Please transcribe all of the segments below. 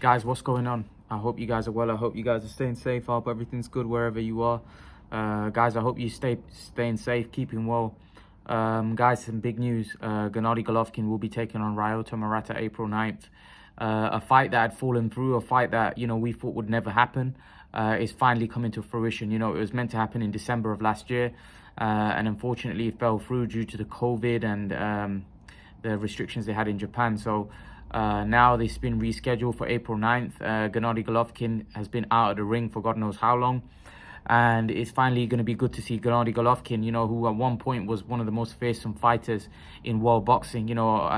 Guys, what's going on? I hope you guys are well. I hope you guys are staying safe. I hope everything's good wherever you are. Guys, I hope you staying safe, keeping well. Guys, some big news. Gennady Golovkin will be taking on Ryota Murata April 9th. A fight that had fallen through, a fight that, we thought would never happen, is finally coming to fruition. It was meant to happen in December of last year, and unfortunately it fell through due to the COVID and the restrictions they had in Japan. So now this has been rescheduled for April 9th. Gennady Golovkin has been out of the ring for God knows how long. And it's finally going to be good to see Gennady Golovkin, who at one point was one of the most fearsome fighters in world boxing,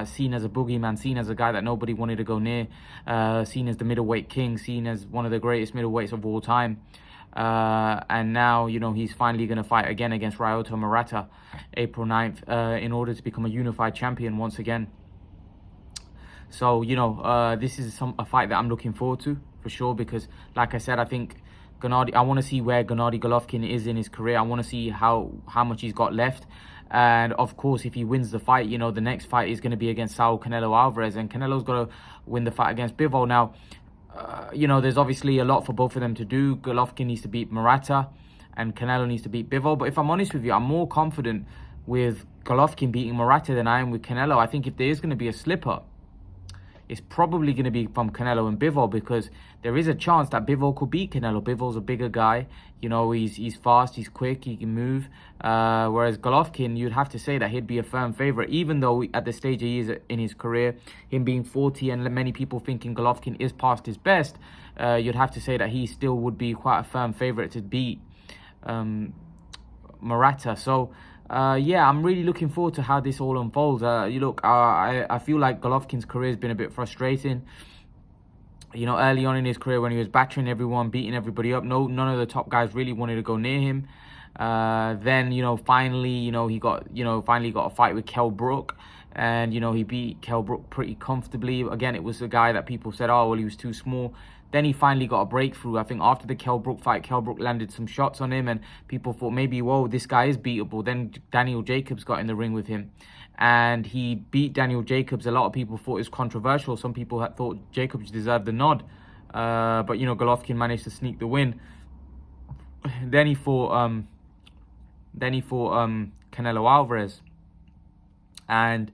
seen as a boogeyman, seen as a guy that nobody wanted to go near, seen as the middleweight king, seen as one of the greatest middleweights of all time. And now, he's finally going to fight again against Ryota Murata April 9th in order to become a unified champion once again. So, this is a fight that I'm looking forward to for sure, because like I said, I think I want to see where Gennady Golovkin is in his career. I want to see how much he's got left. And of course, if he wins the fight, the next fight is going to be against Saul Canelo Alvarez, and Canelo's got to win the fight against Bivol. Now, there's obviously a lot for both of them to do. Golovkin needs to beat Murata and Canelo needs to beat Bivol. But if I'm honest with you, I'm more confident with Golovkin beating Murata than I am with Canelo. I think if there is going to be a slip-up, it's probably going to be from Canelo and Bivol, because there is a chance that Bivol could beat Canelo. Bivol's a bigger guy, he's fast, he's quick, he can move. Whereas Golovkin, you'd have to say that he'd be a firm favourite, even though at the stage he is in his career, him being 40 and many people thinking Golovkin is past his best, you'd have to say that he still would be quite a firm favourite to beat Murata. So yeah, I'm really looking forward to how this all unfolds. I feel like Golovkin's career has been a bit frustrating. Early on in his career, when he was battering everyone, beating everybody up, none of the top guys really wanted to go near him. Then, finally, he got a fight with Brook, and, he beat Brook pretty comfortably. Again, it was a guy that people said, oh, well, he was too small. Then he finally got a breakthrough. I think after the Brook fight, Brook landed some shots on him, and people thought maybe, whoa, this guy is beatable. Then Daniel Jacobs got in the ring with him, and he beat Daniel Jacobs. A lot of people thought it was controversial. Some people had thought Jacobs deserved the nod, but Golovkin managed to sneak the win. Then he fought Canelo Alvarez, and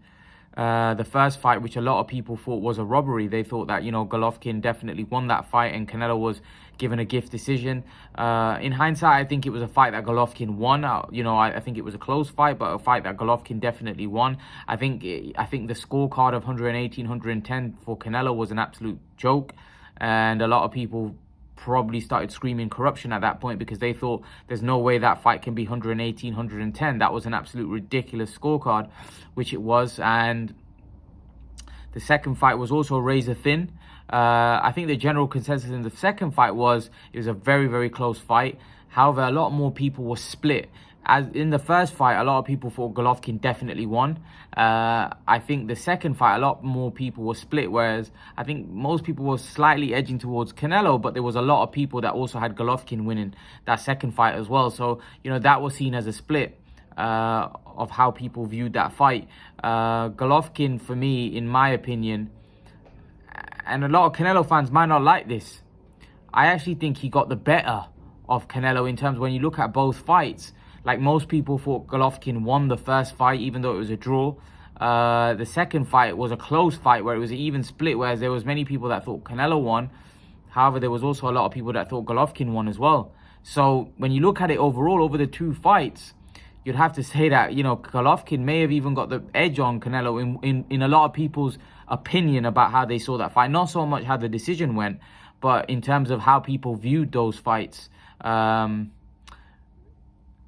the first fight, which a lot of people thought was a robbery, they thought that Golovkin definitely won that fight and Canelo was given a gift decision. In hindsight, I think it was a fight that Golovkin won. I think it was a close fight, but a fight that Golovkin definitely won. I think the scorecard of 118, 110 for Canelo was an absolute joke, and a lot of people probably started screaming corruption at that point, because they thought there's no way that fight can be 118, 110. That was an absolute ridiculous scorecard, which it was. And the second fight was also razor thin. I think the general consensus in the second fight was it was a very, very close fight. However, a lot more people were split. As in the first fight, a lot of people thought Golovkin definitely won. I think the second fight, a lot more people were split, whereas I think most people were slightly edging towards Canelo, but there was a lot of people that also had Golovkin winning that second fight as well. So, that was seen as a split of how people viewed that fight. Golovkin, for me, in my opinion, and a lot of Canelo fans might not like this, I actually think he got the better of Canelo in terms when you look at both fights. Like, most people thought Golovkin won the first fight, even though it was a draw. The second fight was a close fight where it was an even split, whereas there was many people that thought Canelo won. However, there was also a lot of people that thought Golovkin won as well. So when you look at it overall, over the two fights, you'd have to say that, Golovkin may have even got the edge on Canelo in a lot of people's opinion about how they saw that fight. Not so much how the decision went, but in terms of how people viewed those fights.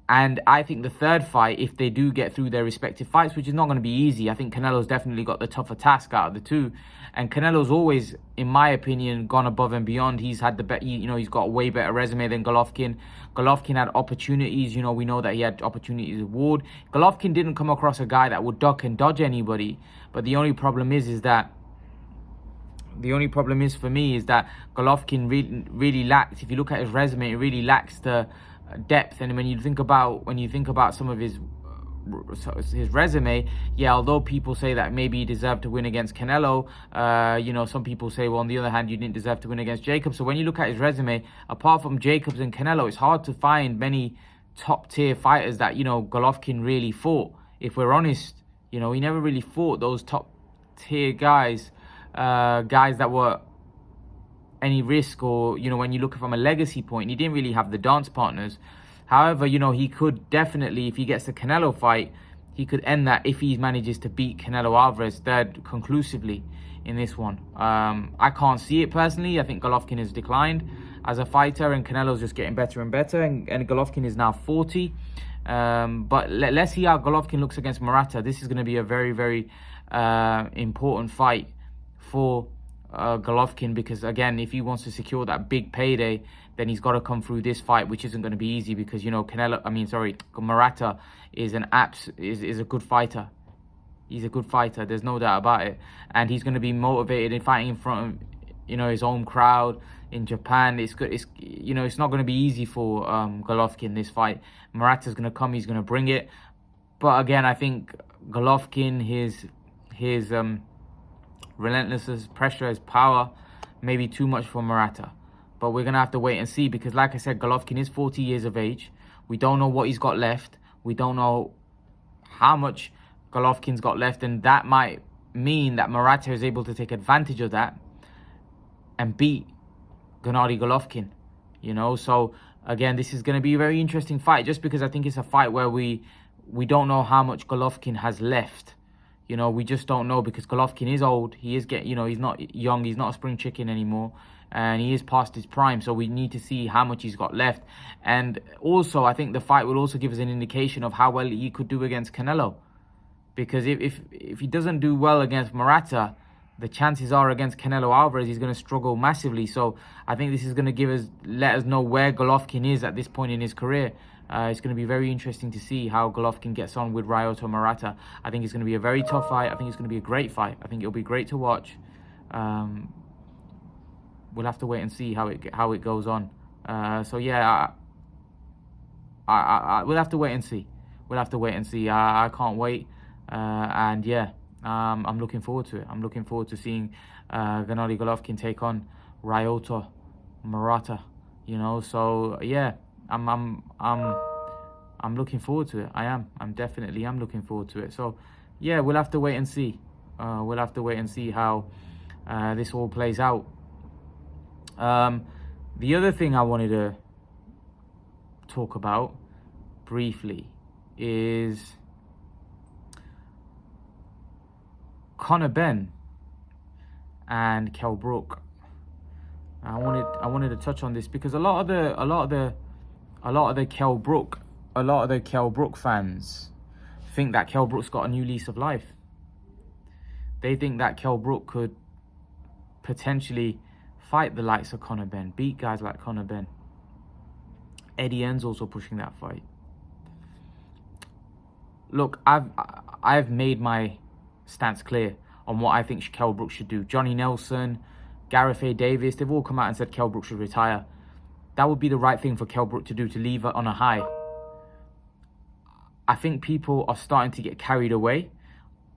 And I think the third fight, if they do get through their respective fights, which is not going to be easy, I think Canelo's definitely got the tougher task out of the two. And Canelo's always, in my opinion, gone above and beyond. He's had he's got a way better resume than Golovkin. Golovkin had opportunities. We know that he had opportunities with Ward. Golovkin didn't come across a guy that would duck and dodge anybody. But the only problem is for me is that Golovkin really lacks, if you look at his resume, it really lacks the depth. And when you think about some of his his resume, yeah, although people say that maybe he deserved to win against Canelo, some people say, well, on the other hand, you didn't deserve to win against Jacobs. So when you look at his resume, apart from Jacobs and Canelo, it's hard to find many top tier fighters that, Golovkin really fought. If we're honest, he never really fought those top tier guys that were any risk, or, when you look from a legacy point, he didn't really have the dance partners. However, he could definitely, if he gets the Canelo fight, he could end that if he manages to beat Canelo Alvarez conclusively in this one. I can't see it personally. I think Golovkin has declined as a fighter, and Canelo's just getting better and better, and Golovkin is now 40. But let's see how Golovkin looks against Murata. This is going to be a very, very important fight for Golovkin, because again, if he wants to secure that big payday, then he's got to come through this fight, which isn't going to be easy, because Murata is is a good fighter. He's a good fighter. There's no doubt about it, and he's going to be motivated in fighting in front of his own crowd in Japan. It's good. It's not going to be easy for Golovkin this fight. Murata's going to come. He's going to bring it, but again, I think Golovkin, his relentless pressure, his power, maybe too much for Murata. But we're going to have to wait and see, because like I said, Golovkin is 40 years of age. We don't know what he's got left. We don't know how much Golovkin's got left, and that might mean that Murata is able to take advantage of that and beat Gennady Golovkin. So again, this is going to be a very interesting fight, just because I think it's a fight where we don't know how much Golovkin has left. We just don't know, because Golovkin is old. He is he's not young. He's not a spring chicken anymore, and he is past his prime. So we need to see how much he's got left. And also, I think the fight will also give us an indication of how well he could do against Canelo, because if he doesn't do well against Murata, the chances are against Canelo Alvarez, he's going to struggle massively. So I think this is going to let us know where Golovkin is at this point in his career. It's going to be very interesting to see how Golovkin gets on with Ryota Murata. I think it's going to be a very tough fight. I think it's going to be a great fight. I think it'll be great to watch. We'll have to wait and see how it goes on. So yeah, we'll have to wait and see. We'll have to wait and see. I can't wait. And yeah, I'm looking forward to it. I'm looking forward to seeing Gennady Golovkin take on Ryota Murata. So yeah, I'm looking forward to it. I'm definitely looking forward to it. So yeah, we'll have to wait and see. We'll have to wait and see how this all plays out. The other thing I wanted to talk about briefly is Benn and Brook. I wanted to touch on this because a lot of the Brook fans think that Brook's got a new lease of life. They think that Brook could potentially fight the likes of Benn, beat guys like Benn. Eddie Hearn's also pushing that fight. Look, I've made my stance clear on what I think Brook should do. Johnny Nelson, Gareth A. Davis, they've all come out and said Brook should retire. That would be the right thing for Brook to do, to leave it on a high. I think people are starting to get carried away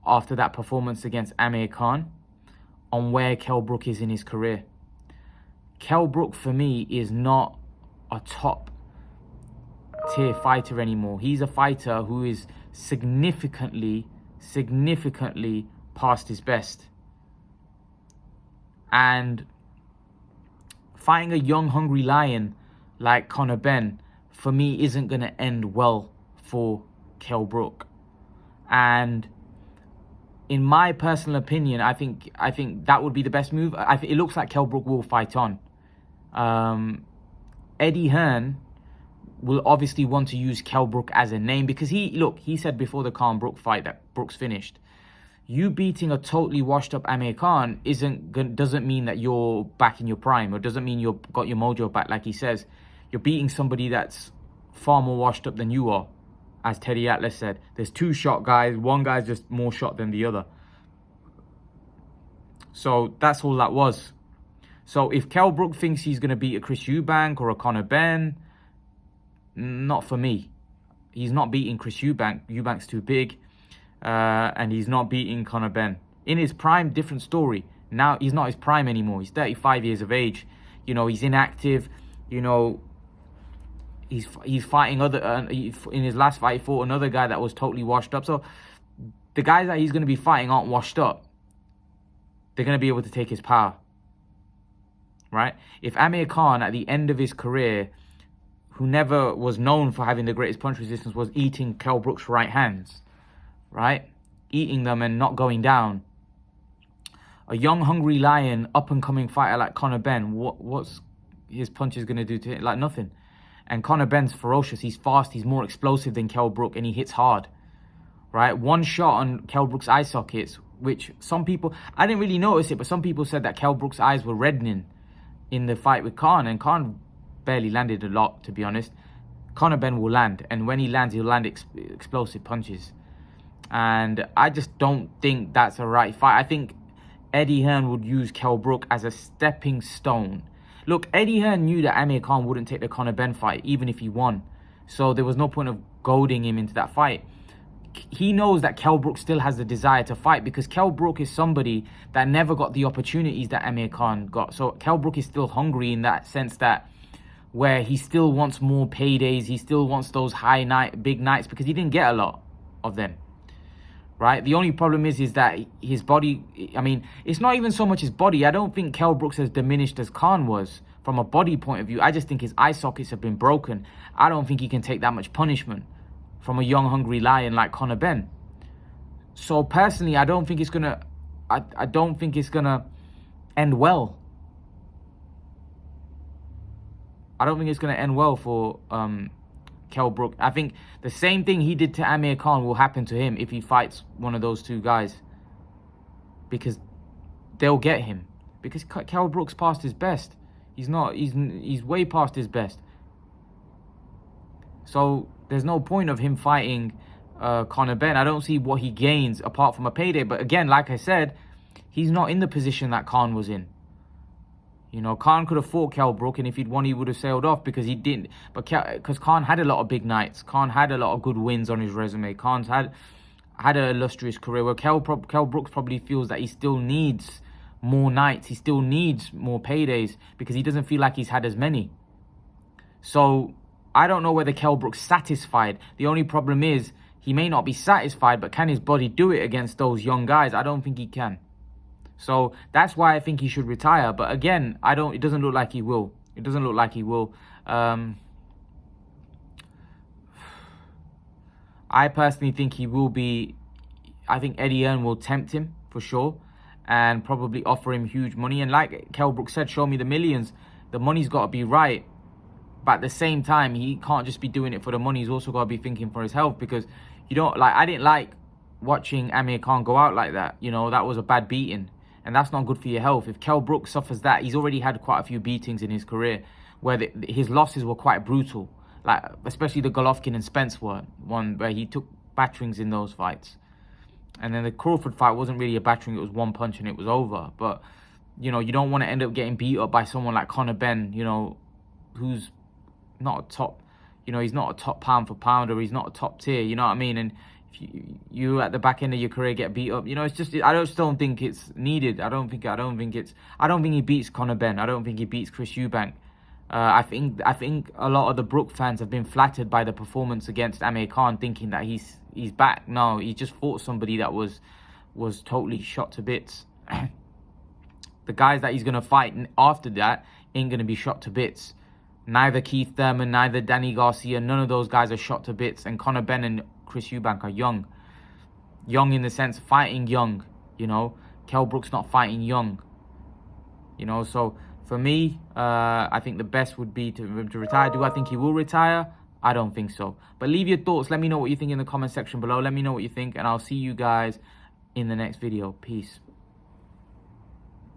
after that performance against Amir Khan on where Brook is in his career. Brook, for me, is not a top tier fighter anymore. He's a fighter who is significantly past his best. And fighting a young, hungry lion like Benn, for me, isn't going to end well for Brook. And in my personal opinion, I think that would be the best move. It looks like Brook will fight on. Eddie Hearn will obviously want to use Brook as a name, because he said before the Khan Brook fight that Brook's finished. You beating a totally washed up Amir Khan doesn't mean that you're back in your prime, or doesn't mean you've got your mojo back, like he says. You're beating somebody that's far more washed up than you are. As Teddy Atlas said, there's two shot guys. One guy's just more shot than the other. So that's all that was. So if Brook thinks he's going to beat a Chris Eubank or a Benn, not for me. He's not beating Chris Eubank. Eubank's too big. And he's not beating Conor Benn. In his prime, different story. Now, he's not his prime anymore. He's 35 years of age. You know, he's inactive. You know, he's fighting other... in his last fight, he fought another guy that was totally washed up. So, the guys that he's going to be fighting aren't washed up. They're going to be able to take his power. Right? If Amir Khan, at the end of his career, who never was known for having the greatest punch resistance, was eating Kell Brook's right hands, right? Eating them and not going down. A young, hungry lion, up-and-coming fighter like Conor Benn, what's his punches going to do to it? Like nothing. And Conor Benn's ferocious. He's fast. He's more explosive than Kell Brook, and he hits hard, right? One shot on Kell Brook's eye sockets, which some people... I didn't really notice it, but some people said that Kell Brook's eyes were reddening in the fight with Khan, and Khan barely landed a lot, to be honest. Conor Benn will land, and when he lands, he'll land explosive punches. And I just don't think that's a right fight. I think Eddie Hearn would use Kell Brook as a stepping stone. Look, Eddie Hearn knew that Amir Khan wouldn't take the Conor Benn fight, even if he won. So there was no point of goading him into that fight. He knows that Kell Brook still has the desire to fight, because Kell Brook is somebody that never got the opportunities that Amir Khan got. So Kell Brook is still hungry in that sense, that where he still wants more paydays, he still wants those big nights, because he didn't get a lot of them, right? The only problem is that his body, I mean, it's not even so much his body. I don't think Kell Brook's as diminished as Khan was from a body point of view. I just think his eye sockets have been broken. I don't think he can take that much punishment from a young, hungry lion like Conor Benn. So personally, I don't think it's gonna end well. I don't think it's gonna end well for Kell Brook. I think the same thing he did to Amir Khan will happen to him if he fights one of those two guys, because they'll get him. Because Kell Brook's past his best. He's way past his best. So there's no point of him fighting Conor Benn. I don't see what he gains apart from a payday. But again, like I said, he's not in the position that Khan was in. You know, Khan could have fought Kell Brook, and if he'd won, he would have sailed off, because he didn't. But because Khan had a lot of big nights. Khan had a lot of good wins on his resume. Khan's had an illustrious career, where Kell Brook probably feels that he still needs more nights. He still needs more paydays, because he doesn't feel like he's had as many. So I don't know whether Kell Brook's satisfied. The only problem is he may not be satisfied, but can his body do it against those young guys? I don't think he can. So that's why I think he should retire. But again, it doesn't look like he will. It doesn't look like he will. I personally think he will be... I think Eddie Hearn will tempt him for sure, and probably offer him huge money. And like Kell Brook said, show me the millions. The money's got to be right. But at the same time, he can't just be doing it for the money. He's also got to be thinking for his health, because you don't like... I didn't like watching Amir Khan go out like that. You know, that was a bad beating. And that's not good for your health. If Kell Brook suffers that, he's already had quite a few beatings in his career where his losses were quite brutal. Like, especially the Golovkin and Spence one where he took batterings in those fights. And then the Crawford fight wasn't really a battering. It was one punch and it was over. But, you know, you don't want to end up getting beat up by someone like Conor Benn, you know, who's not a top, you know, he's not a top pound for pound, or he's not a top tier, you know what I mean? And you at the back end of your career get beat up, you know, it's just, I just don't think it's needed. I don't think he beats Conor Benn. I don't think he beats Chris Eubank. I think a lot of the Brook fans have been flattered by the performance against Amir Khan, thinking that he's back. No, he just fought somebody that was totally shot to bits. The guys that he's gonna fight after that ain't gonna be shot to bits. Neither Keith Thurman, neither Danny Garcia, none of those guys are shot to bits. And Conor Benn and Chris Eubank are young. Young in the sense, fighting young, you know. Kell Brook's not fighting young. You know, so for me, I think the best would be to retire. Do I think he will retire? I don't think so. But leave your thoughts. Let me know what you think in the comment section below. Let me know what you think, and I'll see you guys in the next video. Peace.